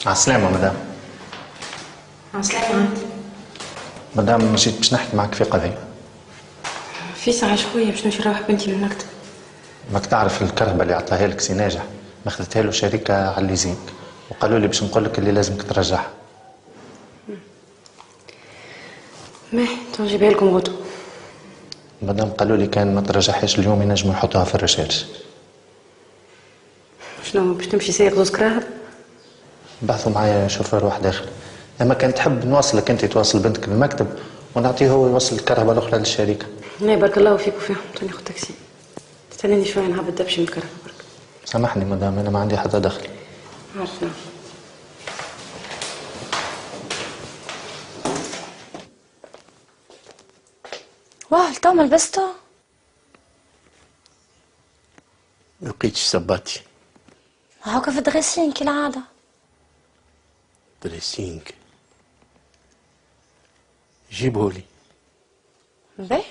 على السلامة مدام. على السلامة. مدام جيت باش نحكي معك في قضية. في ساعة شوية باش نمشي نروح بنتي من المكتب. ماك تعرف الكرهبة اللي عطاها لك سي ناجح ماخذتها له شركة على الليزينج وقالوا لي باش نقول لك اللي لازمك ترجعها. ماهي تو نجيبها لكم غدو. مدام قالوا لي كان ما ترجعهاش اليوم ينجموا يحطوها في الرشاش. شنو باش تمشي سايق زوز كراهب؟ بعثوا معايا شوفير واحد اخر. اما كان تحب نواصلك انت توصل بنتك للمكتب ونعطيه هو يوصل الكرهبة الاخرى للشركة. لا بارك الله فيك وفيهم. تو ناخذ تاكسي. تستناني شوية نهبط نمشي من الكرهبة برك. سامحني مدام انا ما عندي حتى دخل. عارفة. واه تو ما لبستو؟ ما لقيتش صباتي. هاكا في الدريسين كالعادة. دريسينج جيبهولي. باهي.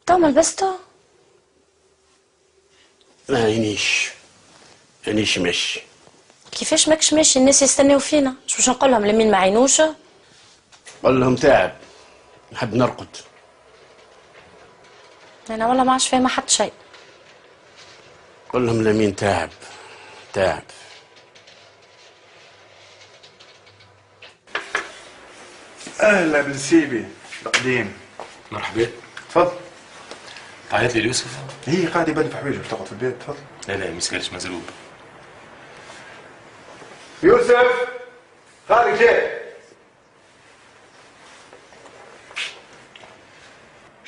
تو ما لبستو؟ مانيش ماشي. كيفاش ماكش ماشي؟ الناس يستناو فينا، باش نقول لهم لمين ما عينوش؟ قول لهم تعب نحب نرقد. انا والله ما عادش فاهمه حتى شيء. قول لهم لمين تعب. اهلا بالسيبي القديم. مرحبا. تفضل. عيط لي ليوسف؟ هي قاعد يبان في حوايجه باش تقعد في البيت. تفضل. لا ما يسكرش مزروب. يوسف خالد جاي.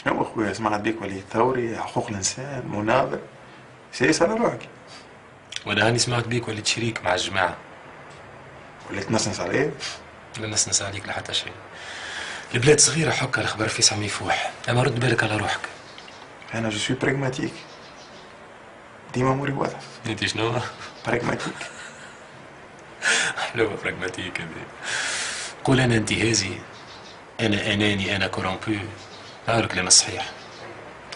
شنو اخويا سمعت بيك ولي ثوري حقوق الانسان مناضل سيس على روحك. وانا هاني سمعت بيك وليت شريك مع الجماعه. وليت تنسنس عليه؟ لا نسنس عليك لحتى شيء. البلاد صغيره حكا الخبر في سامي يفوح، اما رد بالك على روحك. انا جو سوي براغماتيك ديما اموري واضحه. انت شنو؟ براغماتيك. حلوه براغماتيك هذه. قول انا انتهازي، انا اناني، انا كورompu. هذا الكلام الصحيح.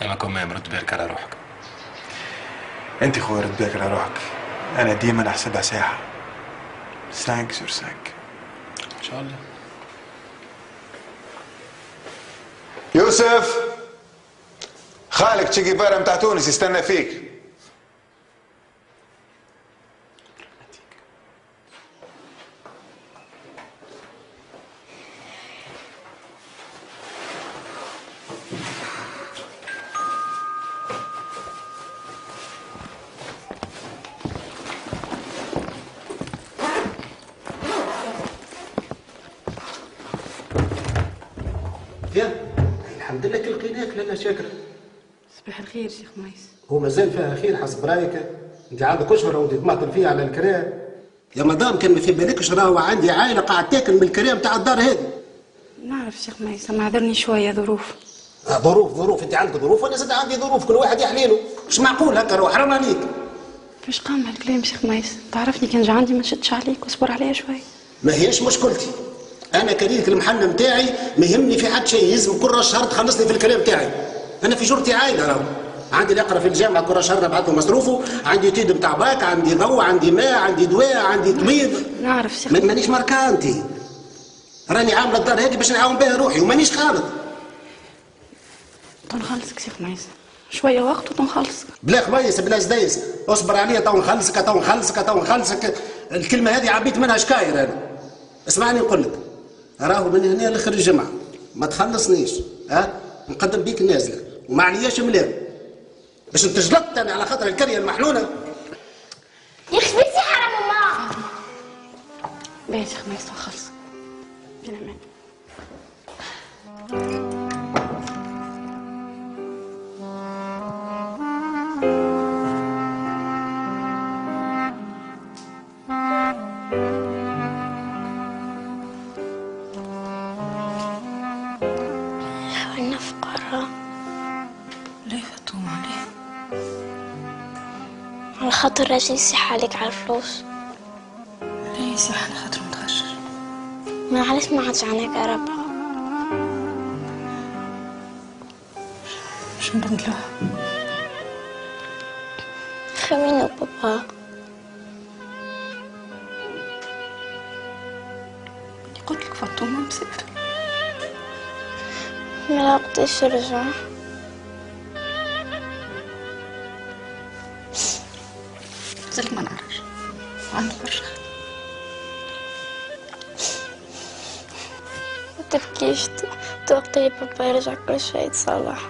اما كمان رد بالك على روحك. انت خويا رد بالك على روحك. انا ديما نحسبها ساعه 5/5. ان شاء الله. يوسف خالك تشي جيفارا متاع تونس يستنى فيك. الحمد لله كل لقيناك لنا شاكر. صباح الخير شيخ ميس. هو مازال فيها خير حسب رايك؟ انت عندك اشهر وانت تماطل فيها على الكرام. يا مدام كان ما في بالكش راهو عندي عائله قاعد تاكل من الكرام تاع الدار هذه. نعرف شيخ ميس اما عذرني شويه ظروف. ظروف انت عندك ظروف وانا زاد عندي ظروف كل واحد يحليله. مش معقول هكا روح حرام عليك. كيفاش قام هالكلام شيخ ميس؟ تعرفني كان جا عندي ما نشدش عليك واصبر عليا شوي. ما هيش مشكلتي. انا كريك المحل نتاعي ما يهمني في حد شيء. يلزم كل شهر تخلصني في الكلام تاعي. انا في جرتي عايله راهو. عندي اللي يقرا في الجامعه كل شهر نبعث له مصروفه، عندي تيد نتاع باك، عندي ضوء، عندي ماء، عندي دواء، عندي طبيب. نعرف شيخ. مانيش ماركانتي. راني عامله الدار هذه باش نعاون بها روحي ومانيش خالط. تنخلصك شيخ ميس شويه وقت وتنخلصك. بلا خبيس بلا زديس اصبر عليا تو نخلصك. الكلمه هذه عبيت منها شكاير انا. اسمعني نقول لك راهو من هنا لاخر الجمعه ما تخلصنيش نقدم بيك نازله وما علياش ملام باش انتجلطت انا على خاطر الكريه المحلوله. يخبيتي حرام الله. باهي شيخ ميس تنخلصك. بلا مان. خاطر راجل يصيح عليك على الفلوس. لا يصيح على خاطر متغشر. ما علاش ما عادش عنك يا رب؟ باش نبدلوها. خمينة بابا. قلت لك فاطمة مسافرة. ما لقيتش رجع. زلك ما نعرفش. عندي برشا. ما تبكيش، توقتي بابا يرجع كل شيء يتصلح.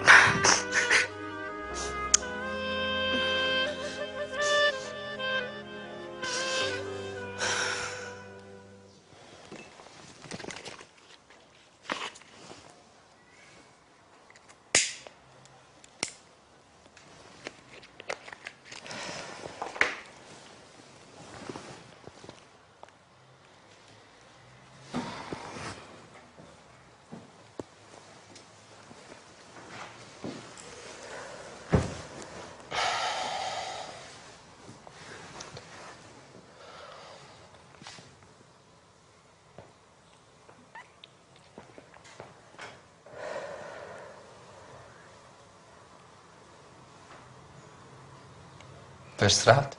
فاش سرعت؟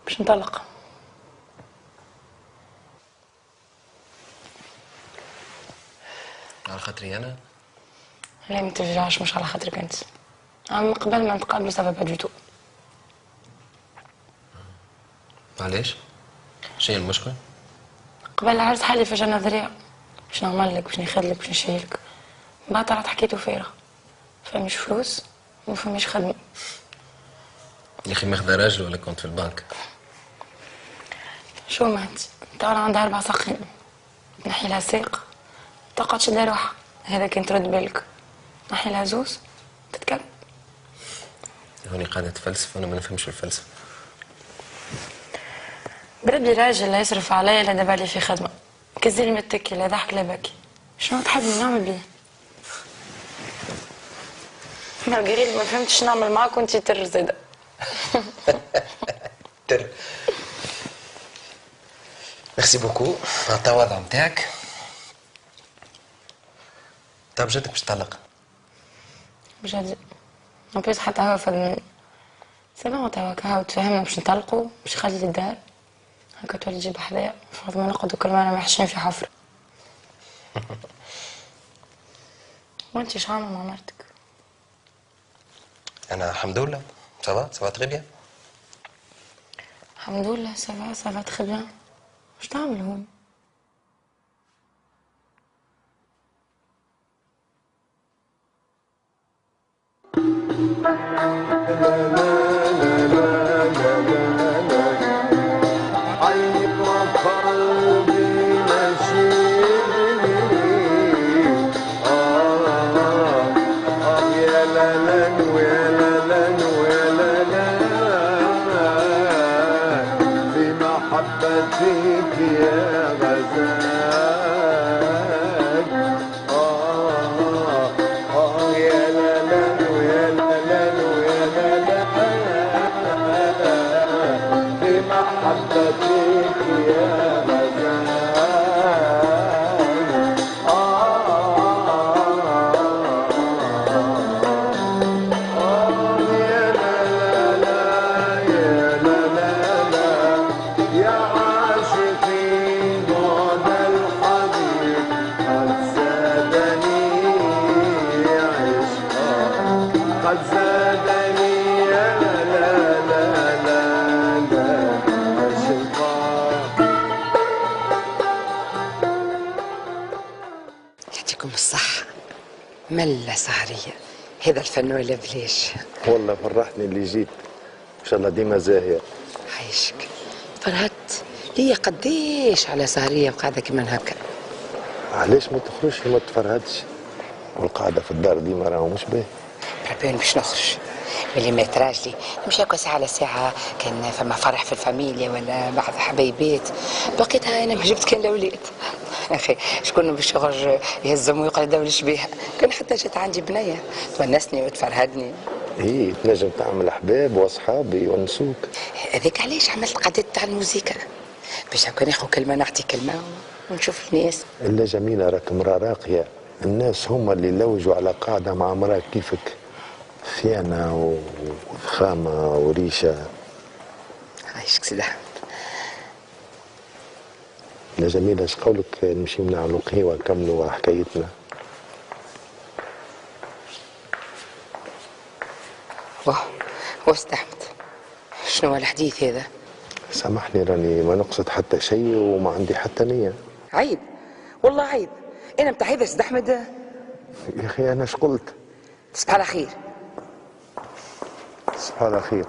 باش نطلق. على خاطري انا؟ لا ما ترجعش، مش على خاطرك انت. اما قبل ما نتقابلوا سافا با دو. علاش؟ شنو المشكل؟ قبل العرس حالي فجأة نظرية باش نعمل لك، باش ناخذ باش نشيلك. بعد طلعت حكيته فارغ. فمش فلوس وما فماش خدمة. يا اخي ماخذه راجل ولا كنت في البنك؟ شو مات؟ تعال عندها 4 ساقين. نحي لها ساق تقعد تشد روحها. هذا كان ترد بالك. نحي لها زوز تتكلم. هوني قاعدة تفلسف وانا ما نفهمش في الفلسفة. بربي راجل لا يصرف عليا لا دابا لي في خدمة. كزير متكي لا ضحك لا بكي. شنو تحبني نعمل بيه؟ مارغريت ما فهمتش نعمل معاك وانتي تر زاده. تر. ميرسي بوكو على التواضع نتاعك. طب جدك باش تطلق؟ بجد ما بيس حتى هو فد سبعة تواك هاو تفهمنا باش نطلقوا باش يخلي الدار هكا تولي تجيب حذايا فاض ما نقعدوا كل مرة محشين في حفرة. وانتي شعامة مع مرتك؟ انا الحمد لله سافا تري بيان. الحمد لله سافا تخي بيان. واش تعمل هون؟ يعطيكم الصحة. ملا سهرية هذا الفن ولا بلاش. والله فرحتني اللي جيت، ان شاء الله ديما زاهية. عايشك. فرهدت ليا قديش على سهرية وقاعدة كيما هكا. علاش ما تخرجش وما تفرهدش؟ والقعدة في الدار ديما راهو مش باهي. بالي باش نخرج ملي مات راجلي نمشي هكا ساعة على ساعة، كان فما فرح في الفاميليا ولا بعض حبايبات بقيتها انا ما جبت كان الاولاد. اخي شكون بالشغل يهزم ويقعد يدولش بيها، كان حتى جات عندي بنيه تونسني وتفرهدني. ايه تنجم تعمل احباب واصحاب يونسوك. هذاك علاش عملت قعدات تاع الموسيقى باش هكا ناخذ كلمه نعطي كلمه ونشوف الناس. الا جميله راك مرا راقيه، الناس هما اللي لوجوا على قاعده مع مرا كيفك، ثيانه وفخامه وريشه. عايشك سيدي احمد. لا جميله اش قولك نمشي نعملوا قهوه نكملوا حكايتنا؟ واه سيدي احمد شنو هو الحديث هذا؟ سامحني راني ما نقصد حتى شيء وما عندي حتى نيه. عيب والله عيب، انا متاع هذا سيدي احمد. يا اخي انا اش قلت؟ تصبح على خير. تصبح على خير.